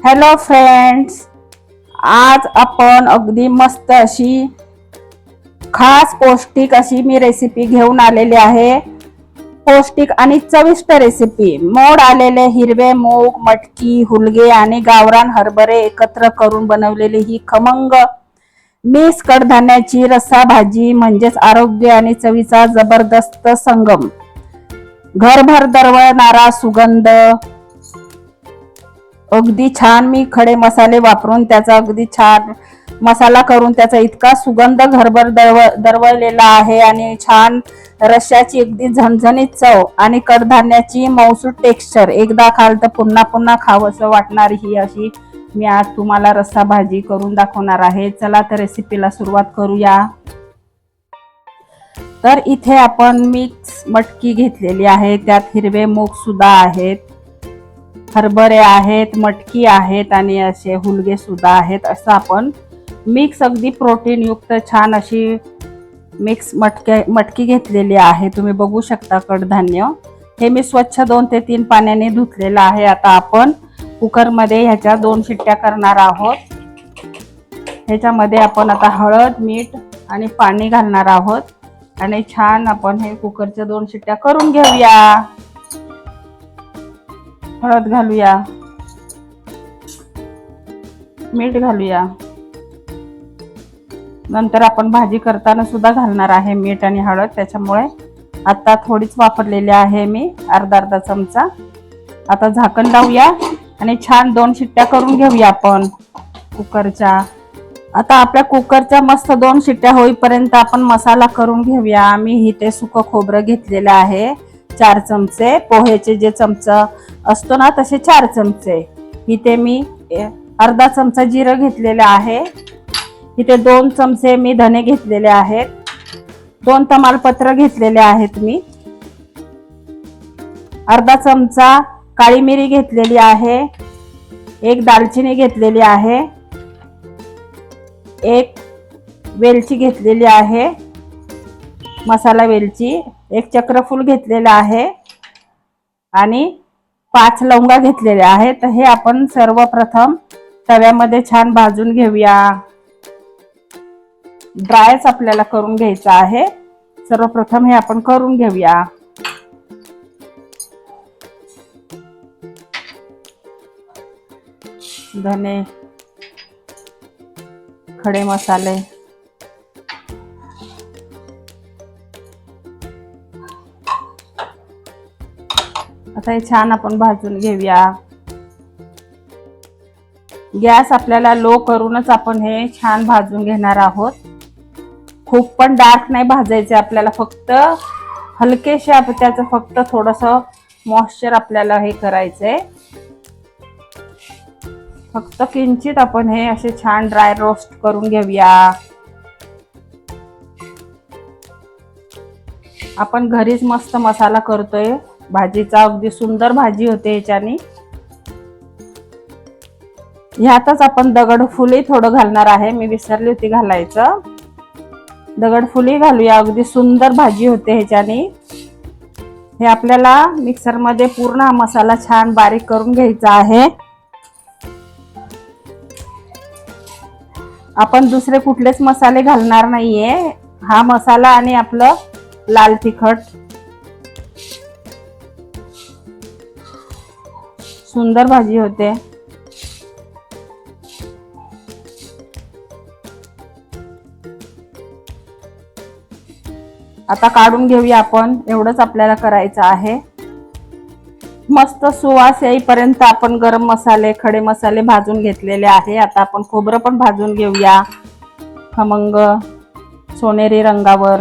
Hello friends, आज आपण अगदी मस्त अशी खास पौष्टिक अशी मी रेसिपी घेऊन आलेली आहे। पौष्टिक आणि चविष्ट रेसिपी। मोड आलेले हिरवे मूग, मटकी, हुलगे आणि गावरान हरभरे एकत्र करून बनवलेली ही खमंग मिक्स कडधान्याची रस्सा भाजी म्हणजेच आरोग्य आणि चवीचा जबरदस्त संगम। घरभर दरवळणारा सुगंध, अगदी छान मी खडे मसाले वापरून त्याचा अगदी छान मसाला करून त्याचा इतका सुगंध घरभर दरवळलेला आहे आणि छान रश्श्याची अगदी झणझणीत चव आणि कडधान्याची मौसूद टेक्स्चर। एकदा खाल तर पुन्हा पुन्हा खावंसं वाटणार ही अशी मी आज तुम्हाला रस्सा भाजी करून दाखवणार आहे। चला तर रेसिपीला सुरुवात करूया। तर इथे आपण मिक्स मटकी घेतलेली आहे, त्यात हिरवे मूग सुद्धा आहेत, हरभरे आहेत, मटकी आहेत आणि असे हुलगे सुद्धा आहेत। असं आपण मिक्स अगदी प्रोटीन युक्त छान अशी मिक्स मटकी घेतलेली आहे। तुम्ही बघू शकता कडधान्य हे मी स्वच्छ 2 ते 3 पाण्याने धुतलेलं आहे। आता आपण कुकर मध्ये ह्याच्या 2 शिट्ट्या करणार आहोत। ह्याच्यामध्ये आपण आता हळद, मीठ आणि पाणी घालणार आहोत आणि छान आपण हे कुकरच्या 2 शिट्ट्या करून घेऊया। हळद घालूया, मीठ घालूया, नंतर आपण भाजी करताना सुद्धा घालणार आहे मीठ आणि हळद, त्याच्यामुळे आता थोडीच वापरलेली आहे मी, अर्धा चमचा। आता झाकण लावूया आणि छान 2 शिट्ट्या करून घेऊया आपण कुकरच्या। आता आपल्या कुकरच्या मस्त 2 शिट्ट्या होईपर्यंत आपण मसाला करून घेऊया। आम्ही इथे सुकं खोबरं घेतलेलं आहे 4 चमचे, पोहेचे जे चमचा असतो ना तसे 4 चमचे। इथे मी अर्धा चमचा जिरं घेतलेलं आहे, इथे 2 चमचे मी धने घेतलेले आहेत, 2 तमालपत्र घेतलेले आहेत मी, अर्धा चमचा काळी मिरी घेतलेली आहे, 1 दालचिनी घेतलेली आहे, 1 वेलची घेतलेली आहे, मसाला वेलची, 1 चक्रफूल घेतलेला आहे आणि 5 लवंगा घेतलेल्या आहेत। तर हे आपण सर्वप्रथम तव्यामध्ये छान भाजून घेऊया। ड्रायच आपल्याला करून घ्यायचं आहे। सर्वप्रथम हे आपण करून घेऊया। धने, खडे मसाले, आता हे छान आपण भाजून घेऊया। गॅस आपल्याला लो करूनच आपण हे छान भाजून घेणार आहोत। खूप पण डार्क नाही भाजायचे आपल्याला, फक्त हलकेशे त्याचं फक्त थोडंसं मॉइश्चर आपल्याला हे करायचंय। फक्त किंचित आपण हे असे छान ड्राय रोस्ट करून घेऊया। आपण घरीच मस्त मसाला करतोय भाजीचा, अगदी सुंदर भाजी होते ह्याच्यानी। ह्यातच आपण दगडफुली थोडं घालणार आहे, मी विसरली होती घालायचं। दगडफुली घालूया, अगदी सुंदर भाजी होते ह्याच्यानी। हे आपल्याला मिक्सर मध्ये पूर्ण हा मसाला छान बारीक करून घ्यायचा आहे। आपण दुसरे कुठलेच मसाले घालणार नाहीये, हा मसाला आणि आपलं लाल तिखट। सुंदर भाजी होते। आता काढून घेऊया आपण, एवढंच आपल्याला करायचं आहे। मस्त सुवास येईपर्यंत आपण गरम मसाले, खडे मसाले भाजून घेतलेले आहे। आता आपण खोबरं पण भाजून घेऊया खमंग सोनेरी रंगावर।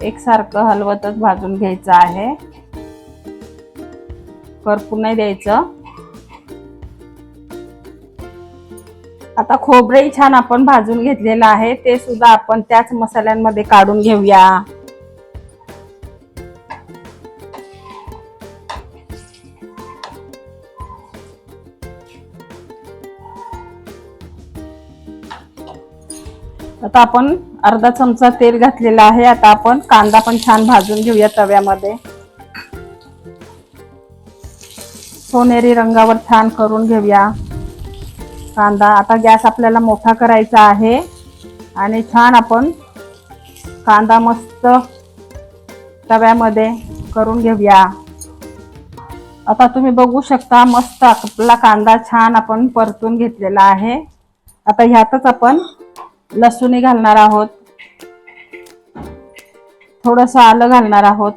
एकसारखं हलवतच भाजून घ्यायचं आहे, करपून नाही द्यायचं। आता खोबरेही छान आपण भाजून घेतलेलं आहे, ते सुद्धा आपण त्याच मसाल्यांमध्ये काढून घेऊया। आता आपण अर्धा चमचा तेल घातलेला आहे। आता आपण कांदा पण छान भाजून घेऊया तव्यामध्ये। सोनेरी रंगावर छान करून घेऊया कांदा. आता गॅस आपल्याला मोठा करायचा आहे आणि छान आपण कांदा मस्त तव्यामध्ये करून घेऊया. आता तुम्ही बघू शकता मस्त आपला कांदा छान आपण परतून घेतलेला आहे. आता ह्यातच आपण लसूण घालणार आहोत, थोडंसं आलं घालणार आहोत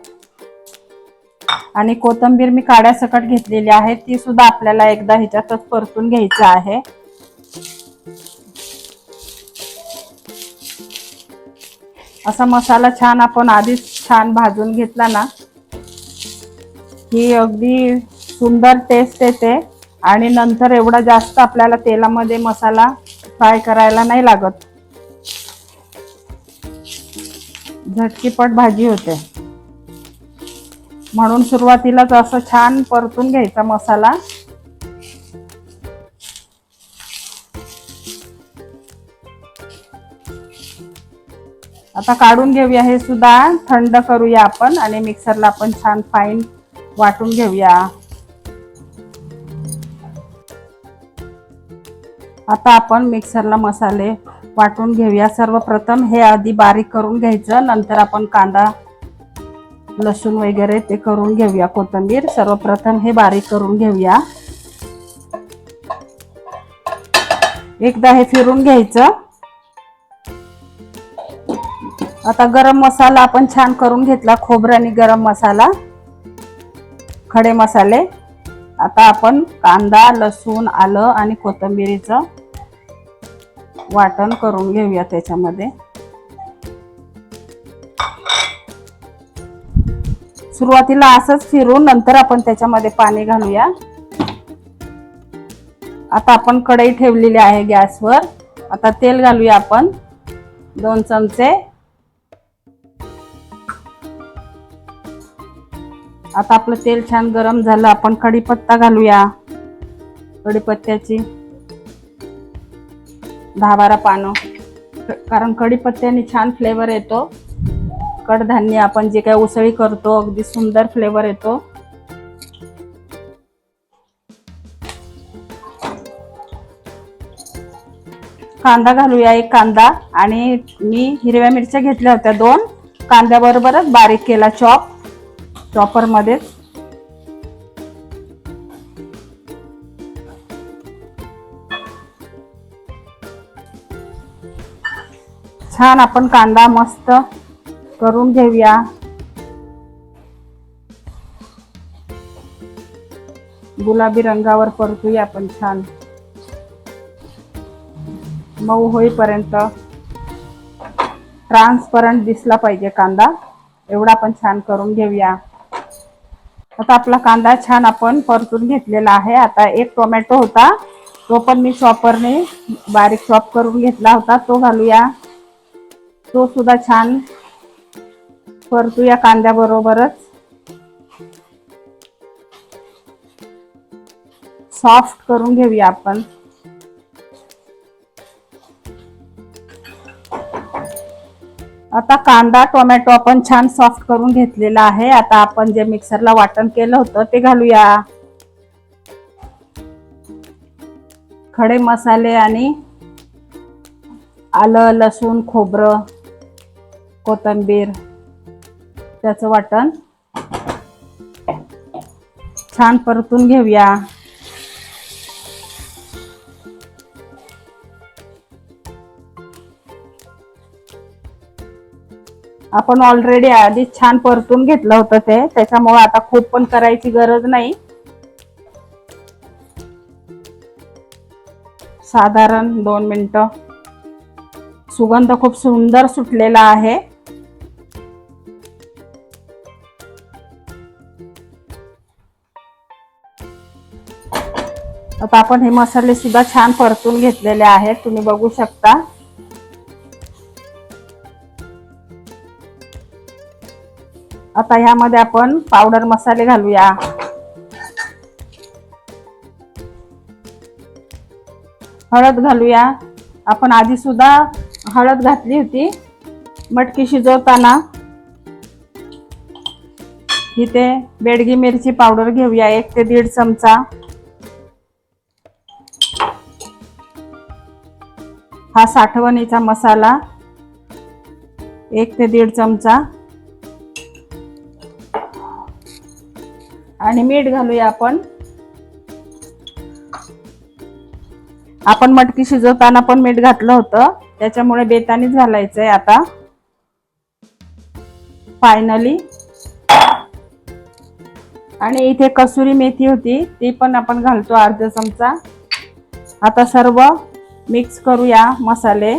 आणि कोथिंबीर मी काड्यासकट घेतलेली आहे, ती सुद्धा आपल्याला एकदा ह्याच्यातच परतून घ्यायचं आहे. असा मसाला छान आपण आधीच छान भाजून घेतला ना ही अगदी सुंदर टेस्ट येते आणि नंतर एवढा जास्त आपल्याला तेलामध्ये मसाला फ्राय करायला नाही लागत, झटकीपट भाजी होते. म्हणून सुरुवातीलाच असं छान परतून घ्यायचा मसाला. आता काढून घेऊया, हे सुद्धा थंड करूया आपण आणि मिक्सरला आपण छान फाईन वाटून घेऊया. आता आपण मिक्सरला मसाले वाटून घेऊया. सर्वप्रथम हे आधी बारीक करून घ्यायचं, नंतर आपण कांदा लसूण वगैरे ते करून घेऊया. कोथिंबीर सर्वप्रथम हे बारीक करून घेऊया. एकदा हे फिरून घ्यायचं. आता गरम मसाला आपण छान करून घेतला, खोबऱ्याने गरम मसाला, खडे मसाले. आता आपण कांदा लसूण आलं आणि कोथिंबीरीचं वाटण करून घेऊया त्याच्यामध्ये. सुरुवातीला असंच फिरून नंतर आपण त्याच्यामध्ये पाणी घालूया. आता आपण कढई ठेवलेली आहे गॅसवर. आता तेल घालूया आपण 2 चमचे. आता आपलं तेल छान गरम झालं, आपण कढीपत्ता घालूया. कढीपत्त्याची 10-12 पानं, कारण कढीपत्त्याने छान फ्लेवर येतो. कडधान्य आपण जे काही उसळी करतो अगदी सुंदर फ्लेवर येतो. कांदा घालूया, 1 कांदा, आणि मी हिरव्या मिरच्या घेतल्या होत्या 2, कांद्याबरोबरच बारीक केला चॉपर मध्ये. छान आपण कांदा मस्त करून घेऊया. गुलाबी रंगावर परतूया आपण छान, मऊ होईपर्यंत. ट्रान्सपरंट दिसला पाहिजे कांदा, एवढा आपण छान करून घेऊया. आता आपला कांदा छान आपण परतून घेतलेला आहे. आता 1 टोमॅटो होता, तो पण मी चॉपरने बारीक चॉप करून घेतला होता, तो घालूया. तो सुद्धा छान परतूया कांद्याबरोबरच. सॉफ्ट करून घेऊया आपण. आता कांदा टोमॅटो आपण छान सॉफ्ट करून घेतलेला आहे. आता आपण जे मिक्सरला वाटण केलं होतं ते घालूया. खडे मसाले आणि आलं लसूण खोबरं कोथिंबीर त्याचं वाटण छान परतून घेऊया. आपण ऑलरेडी आधी छान परतून घेतलं होतं ते, त्याच्यामुळे आता खूप पण करायची गरज नाही. साधारण 2 मिनिटं. सुगंध खूप सुंदर सुटलेला आहे. आता आपण हे मसाले सुद्धा छान परतून घेतलेले आहेत, तुम्ही बघू शकता. आता ह्यामध्ये आपण पावडर मसाले घालूया. हळद घालूया. आपण आधी सुद्धा हळद घातली होती मटकी शिजवताना. इथे बेडगी मिरची पावडर घेऊया 1 ते 1.5 चमचा. हा साठवणीचा मसाला 1 ते 1.5 चमचा. आणि मीठ घालूया आपण मटकी शिजवताना पण मीठ घातलं होतं, त्याच्यामुळे बेतानीच घालायचंय आता फायनली. आणि इथे कसुरी मेथी होती, ती पण आपण घालतो अर्धा चमचा. आता सर्व मिक्स करूया मसाले.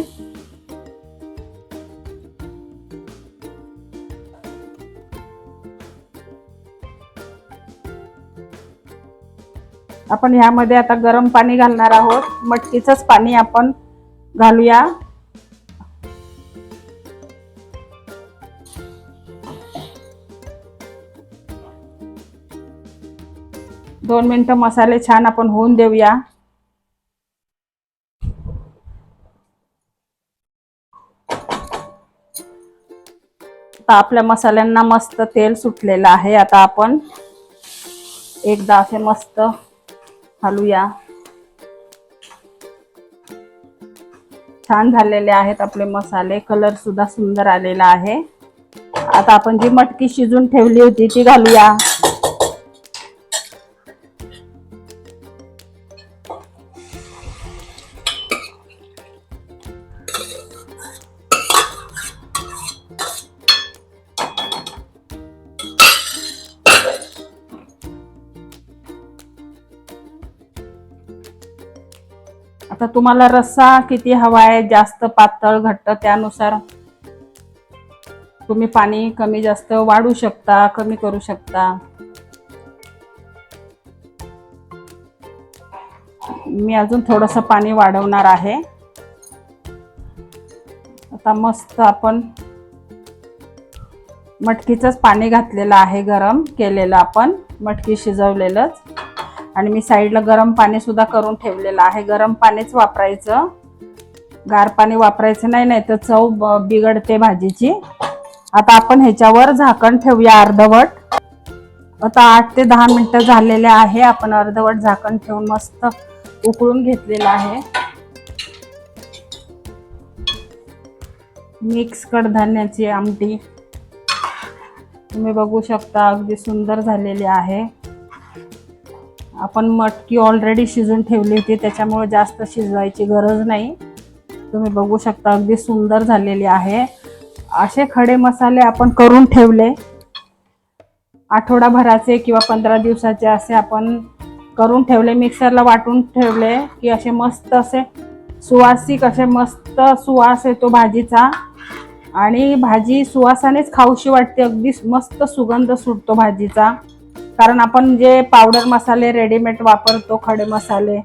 आपण ह्यामध्ये आता गरम पाणी घालणार आहोत, मटकीचंच पाणी आपण घालूया. दोन मिनिटं मसाले छान आपण होऊन देऊया. आता आपल्या मसाल्यांना मस्त तेल सुटलेलं आहे. आता आपण एकदा असे मस्त हलवूया. छान झालेले आहेत आपले मसाले, कलर सुद्धा सुंदर आलेला आहे. आता आपण जी मटकी शिजून ठेवली होती ती घालूया. आता तुम्हाला रस्सा किती हवा आहे, जास्त पातळ घट्ट, त्यानुसार तुम्ही पाणी कमी जास्त वाढू शकता, कमी करू शकता. मी अजून थोडंसं पाणी वाढवणार आहे. आता मस्त आपण मटकीचंच पाणी घातलेलं आहे, गरम केलेलं आपण मटकी शिजवलेलंच. आणि मी साईडला गरम पाणी सुद्धा करून ठेवलेलं आहे. गरम पाणीच वापरायचं, गार पाणी वापरायचं नाही, नाही तर चव बिघडते भाजीची. आता आपण ह्याच्यावर झाकण ठेवूया अर्धवट. आता 8 ते 10 मिनिटं झालेले आहे. आपण अर्धवट झाकण ठेवून मस्त उकळून घेतलेलं आहे. मिक्स कडधान्याची आमटी तुम्ही बघू शकता, अगदी सुंदर झालेली आहे. आपण मटकी ऑलरेडी शिजून ठेवली होती, त्याच्यामुळे जास्त शिजवायची गरज नाही. तुम्ही बघू शकता अगदी सुंदर झालेली आहे. असे खडे मसाले आपण करून ठेवले, आठवडाभराचे किंवा 15 दिवसाचे असे आपण करून ठेवले, मिक्सरला वाटून ठेवले की असे मस्त असे सुवासिक, असे मस्त सुवास येतो भाजीचा. आणि भाजी सुवासानेच खाऊशी वाटते, अगदी मस्त सुगंध सुटतो भाजीचा. कारण आपण जे पावडर मसाले रेडीमेड वापरतो, खडे मसाले,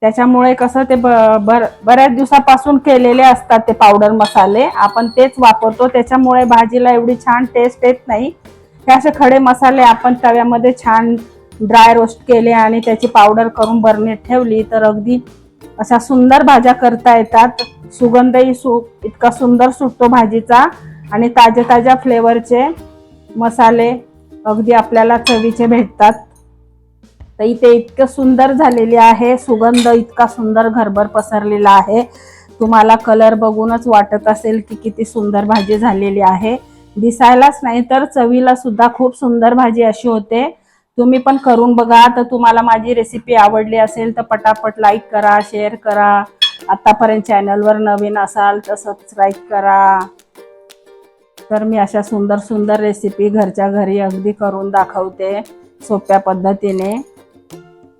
त्याच्यामुळे कसं ते बऱ्याच दिवसापासून केलेले असतात ते पावडर मसाले, आपण तेच वापरतो, त्याच्यामुळे भाजीला एवढी छान टेस्ट येत नाही. हे असे खडे मसाले आपण तव्यामध्ये छान ड्राय रोस्ट केले आणि त्याची पावडर करून बरणीत ठेवली तर अगदी अशा सुंदर भाज्या करता येतात. सुगंधही इतका सुंदर सुटतो भाजीचा आणि ताज्या ताज्या फ्लेवरचे मसाले अगदी आपल्याला चवीचे भेटतात. तर इथे इतकं सुंदर झालेली आहे, सुगंध इतका सुंदर घरभर पसरलेला आहे. तुम्हाला कलर बघूनच वाटत असेल की किती सुंदर भाजी झालेली आहे. दिसायलाच नाही तर चवीला सुद्धा खूप सुंदर भाजी अशी होते. तुम्ही पण करून बघा. तर तुम्हाला माझी रेसिपी आवडली असेल तर पटापट लाईक करा, शेअर करा. आतापर्यंत चॅनलवर नवीन असाल तर सबस्क्राईब करा. तर मी अशा सुंदर सुंदर रेसिपी घरच्या घरी अगदी करून दाखवते सोप्या पद्धतीने.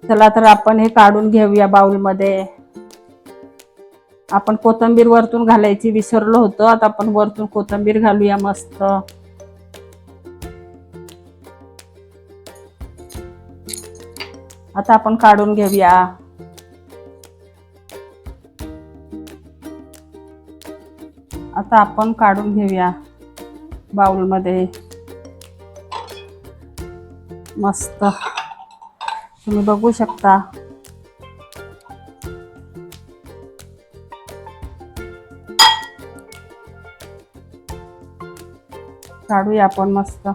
चला तर आपण हे काढून घेऊया बाउलमध्ये. आपण कोथिंबीर वरतून घालायची विसरलो होतो, आता आपण वरतून कोथिंबीर घालूया मस्त. आता आपण काढून घेऊया. आता आपण काढून घेऊया बाउलमध्ये मस्त. तुम्ही बघू शकता काढूया आपण मस्त.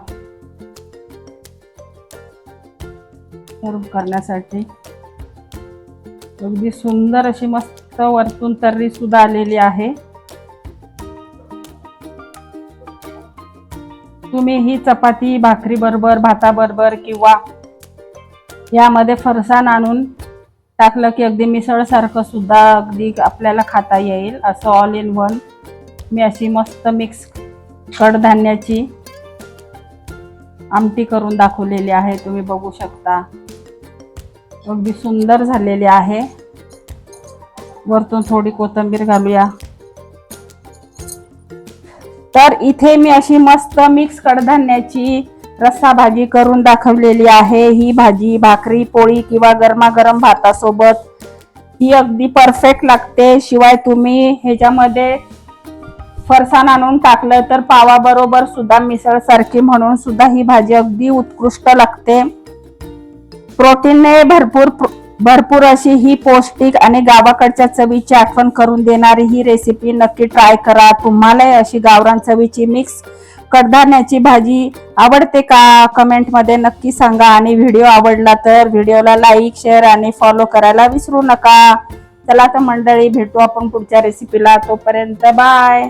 सर्व करण्यासाठी. अगदी सुंदर अशी मस्त वरतून तर्री सुद्धा आलेली आहे. तुम्ही ही चपाती भाकरी बरोबर, भाताबरोबर किंवा यामध्ये फरसाण आणून टाकलं की अगदी मिसळ सारखं सुद्धा अगदी आपल्याला खाता येईल. असं ऑल इन वन मी अशी मस्त मिक्स कडधान्याची आमटी करून दाखवलेली आहे. तुम्ही बघू शकता अगदी सुंदर झालेली आहे. वरतून थोडी कोथिंबीर घालूया. तर इथे मी अशी मस्त मिक्स कडधान्याची रस्सा भाजी करून दाखवलेली आहे. ही भाजी भाकरी पोळी किंवा गरमागरम भातासोबत ही अगदी परफेक्ट लागते. शिवाय तुम्ही ह्याच्यामध्ये फरसाण आणून टाकलं तर पावाबरोबर सुद्धा मिसळ सारखी म्हणून सुद्धा ही भाजी अगदी उत्कृष्ट लागते. प्रोटीनने भरपूर अशी ही पौष्टिक आणि गावाकडच्या चवीची आठवण करून देणारी ही रेसिपी नक्की ट्राय करा. तुम्हाला अशी गावरान चवीची मिक्स कडधान्याची भाजी आवडते का? कमेंटमध्ये नक्की सांगा. आणि व्हिडिओ आवडला तर व्हिडिओला लाईक शेअर आणि फॉलो करायला विसरू नका. चला तर मंडळी, भेटू आपण पुढच्या रेसिपीला. तोपर्यंत बाय.